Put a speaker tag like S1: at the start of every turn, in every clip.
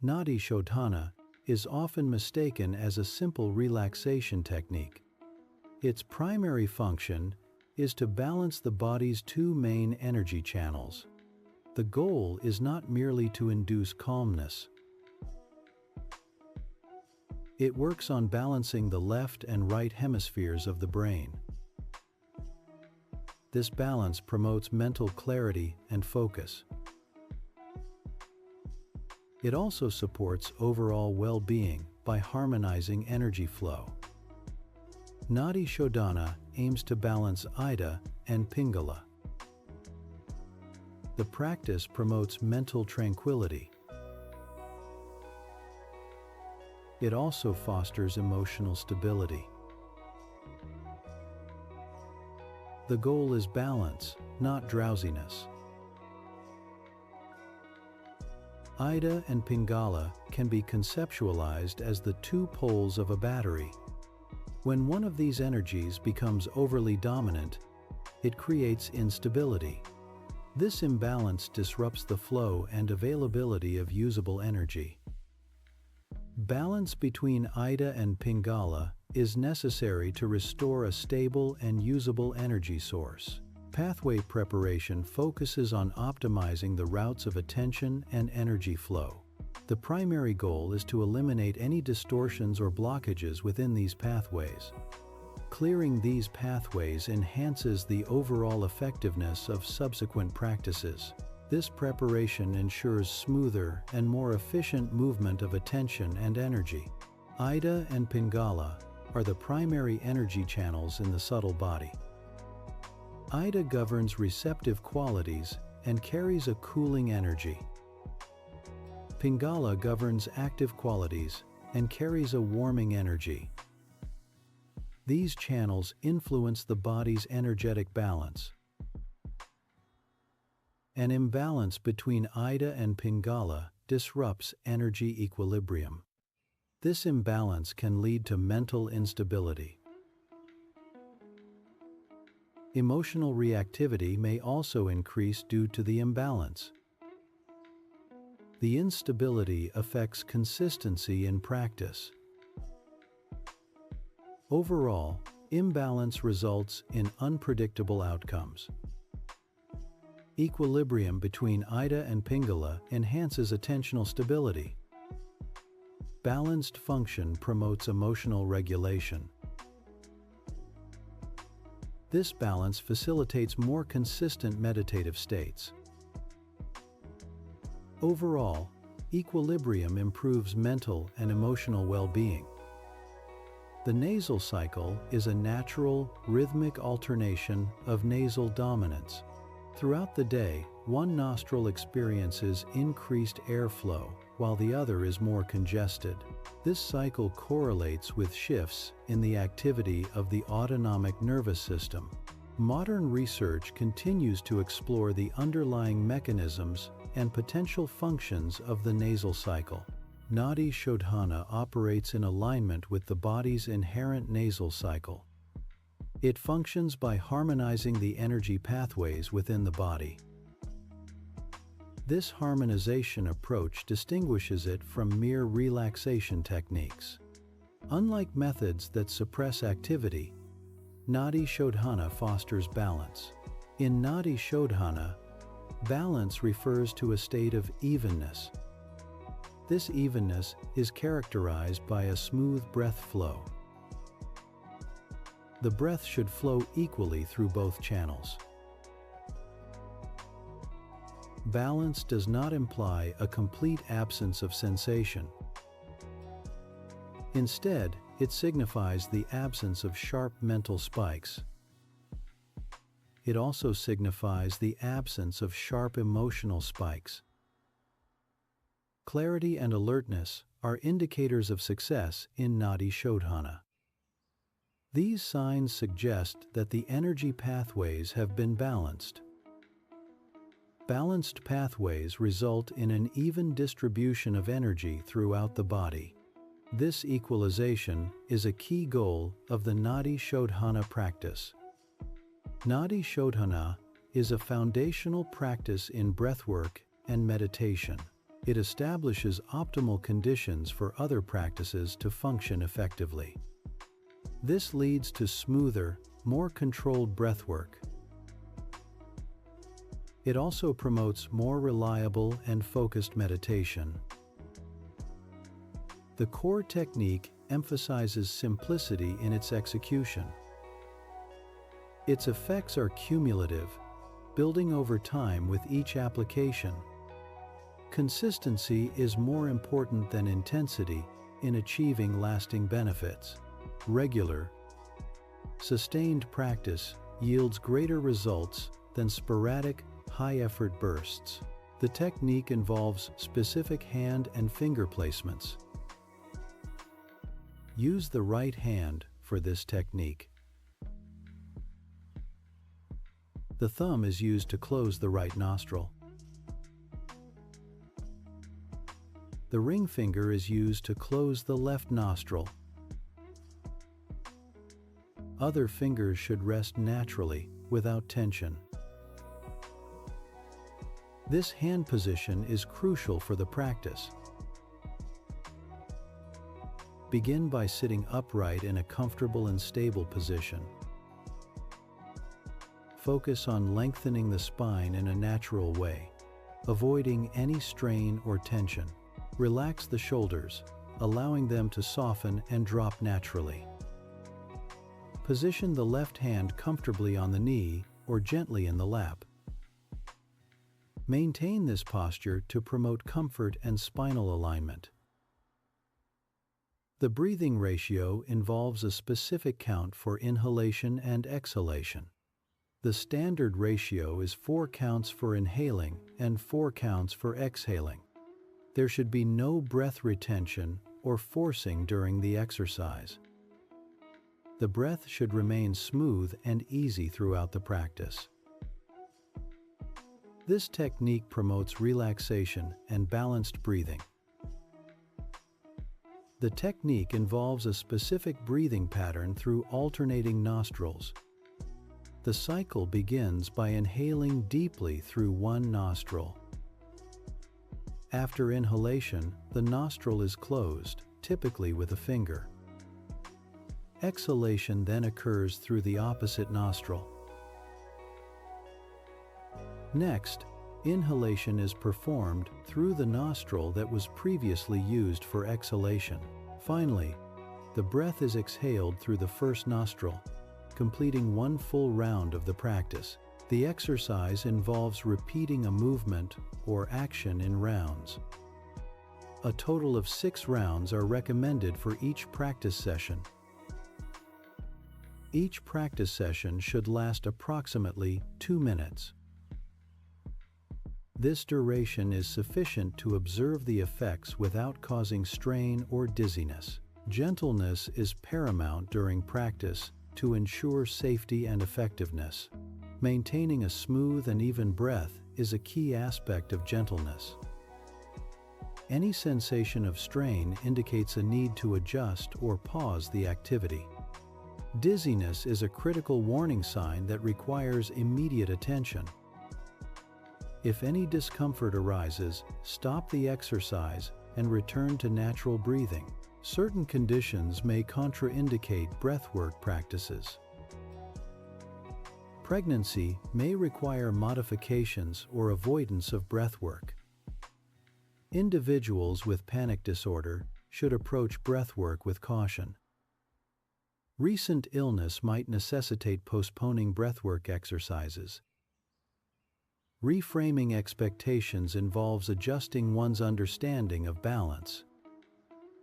S1: Nadi Shodhana is often mistaken as a simple relaxation technique. Its primary function is to balance the body's two main energy channels. The goal is not merely to induce calmness. It works on balancing the left and right hemispheres of the brain. This balance promotes mental clarity and focus. It also supports overall well-being by harmonizing energy flow. Nadi Shodhana aims to balance Ida and Pingala. The practice promotes mental tranquility. It also fosters emotional stability. The goal is balance, not drowsiness. Ida and Pingala can be conceptualized as the two poles of a battery. When one of these energies becomes overly dominant, it creates instability. This imbalance disrupts the flow and availability of usable energy. Balance between Ida and Pingala is necessary to restore a stable and usable energy source. Pathway preparation focuses on optimizing the routes of attention and energy flow. The primary goal is to eliminate any distortions or blockages within these pathways. Clearing these pathways enhances the overall effectiveness of subsequent practices. This preparation ensures smoother and more efficient movement of attention and energy. Ida and Pingala are the primary energy channels in the subtle body. Ida governs receptive qualities and carries a cooling energy. Pingala governs active qualities and carries a warming energy. These channels influence the body's energetic balance. An imbalance between Ida and Pingala disrupts energy equilibrium. This imbalance can lead to mental instability. Emotional reactivity may also increase due to the imbalance. The instability affects consistency in practice. Overall, imbalance results in unpredictable outcomes. Equilibrium between Ida and Pingala enhances attentional stability. Balanced function promotes emotional regulation. This balance facilitates more consistent meditative states. Overall, equilibrium improves mental and emotional well-being. The nasal cycle is a natural, rhythmic alternation of nasal dominance. Throughout the day, one nostril experiences increased airflow, while the other is more congested. This cycle correlates with shifts in the activity of the autonomic nervous system. Modern research continues to explore the underlying mechanisms and potential functions of the nasal cycle. Nadi Shodhana operates in alignment with the body's inherent nasal cycle. It functions by harmonizing the energy pathways within the body. This harmonization approach distinguishes it from mere relaxation techniques. Unlike methods that suppress activity, Nadi Shodhana fosters balance. In Nadi Shodhana, balance refers to a state of evenness. This evenness is characterized by a smooth breath flow. The breath should flow equally through both channels. Balance does not imply a complete absence of sensation. Instead, it signifies the absence of sharp mental spikes. It also signifies the absence of sharp emotional spikes. Clarity and alertness are indicators of success in Nadi Shodhana. These signs suggest that the energy pathways have been balanced. Balanced pathways result in an even distribution of energy throughout the body. This equalization is a key goal of the Nadi Shodhana practice. Nadi Shodhana is a foundational practice in breathwork and meditation. It establishes optimal conditions for other practices to function effectively. This leads to smoother, more controlled breathwork. It also promotes more reliable and focused meditation. The core technique emphasizes simplicity in its execution. Its effects are cumulative, building over time with each application. Consistency is more important than intensity in achieving lasting benefits. Regular, sustained practice yields greater results than sporadic, high-effort bursts. The technique involves specific hand and finger placements. Use the right hand for this technique. The thumb is used to close the right nostril. The ring finger is used to close the left nostril. Other fingers should rest naturally, without tension. This hand position is crucial for the practice. Begin by sitting upright in a comfortable and stable position. Focus on lengthening the spine in a natural way, avoiding any strain or tension. Relax the shoulders, allowing them to soften and drop naturally. Position the left hand comfortably on the knee or gently in the lap. Maintain this posture to promote comfort and spinal alignment. The breathing ratio involves a specific count for inhalation and exhalation. The standard ratio is 4 counts for inhaling and 4 counts for exhaling. There should be no breath retention or forcing during the exercise. The breath should remain smooth and easy throughout the practice. This technique promotes relaxation and balanced breathing. The technique involves a specific breathing pattern through alternating nostrils. The cycle begins by inhaling deeply through one nostril. After inhalation, the nostril is closed, typically with a finger. Exhalation then occurs through the opposite nostril. Next, inhalation is performed through the nostril that was previously used for exhalation. Finally, the breath is exhaled through the first nostril, completing one full round of the practice. The exercise involves repeating a movement or action in rounds. A total of 6 rounds are recommended for each practice session. Each practice session should last approximately 2 minutes. This duration is sufficient to observe the effects without causing strain or dizziness. Gentleness is paramount during practice to ensure safety and effectiveness. Maintaining a smooth and even breath is a key aspect of gentleness. Any sensation of strain indicates a need to adjust or pause the activity. Dizziness is a critical warning sign that requires immediate attention. If any discomfort arises, stop the exercise and return to natural breathing. Certain conditions may contraindicate breathwork practices. Pregnancy may require modifications or avoidance of breathwork. Individuals with panic disorder should approach breathwork with caution. Recent illness might necessitate postponing breathwork exercises. Reframing expectations involves adjusting one's understanding of balance.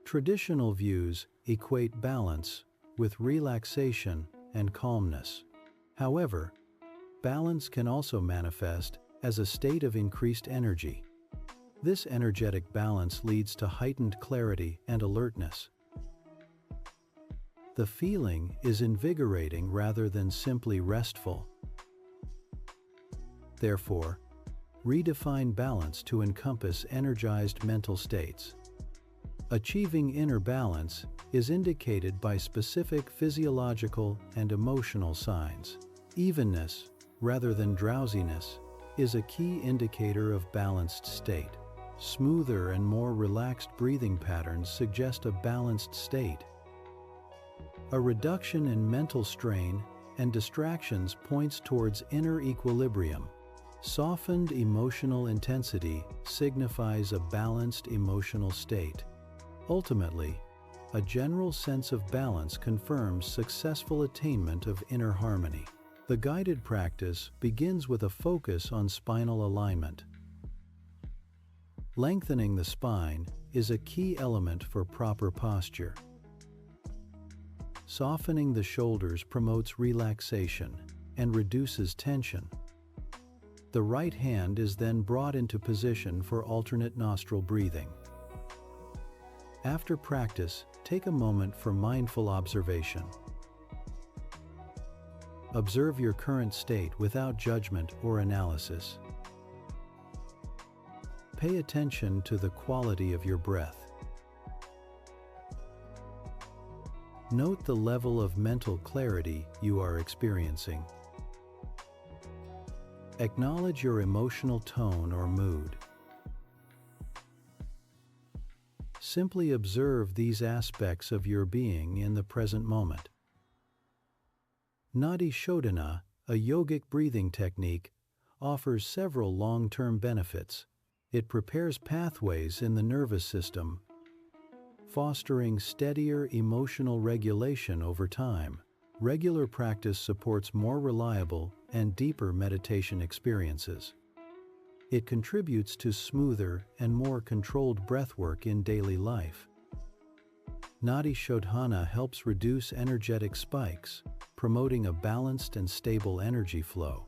S1: Traditional views equate balance with relaxation and calmness. However, balance can also manifest as a state of increased energy. This energetic balance leads to heightened clarity and alertness. The feeling is invigorating rather than simply restful. Therefore, redefine balance to encompass energized mental states. Achieving inner balance is indicated by specific physiological and emotional signs. Evenness, rather than drowsiness, is a key indicator of balanced state. Smoother and more relaxed breathing patterns suggest a balanced state. A reduction in mental strain and distractions points towards inner equilibrium. Softened emotional intensity signifies a balanced emotional state. Ultimately, a general sense of balance confirms successful attainment of inner harmony. The guided practice begins with a focus on spinal alignment. Lengthening the spine is a key element for proper posture. Softening the shoulders promotes relaxation and reduces tension. The right hand is then brought into position for alternate nostril breathing. After practice, take a moment for mindful observation. Observe your current state without judgment or analysis. Pay attention to the quality of your breath. Note the level of mental clarity you are experiencing. Acknowledge your emotional tone or mood. Simply observe these aspects of your being in the present moment. Nadi Shodhana, a yogic breathing technique, offers several long-term benefits. It prepares pathways in the nervous system, fostering steadier emotional regulation over time. Regular practice supports more reliable and deeper meditation experiences. It contributes to smoother and more controlled breathwork in daily life. Nadi Shodhana helps reduce energetic spikes, promoting a balanced and stable energy flow.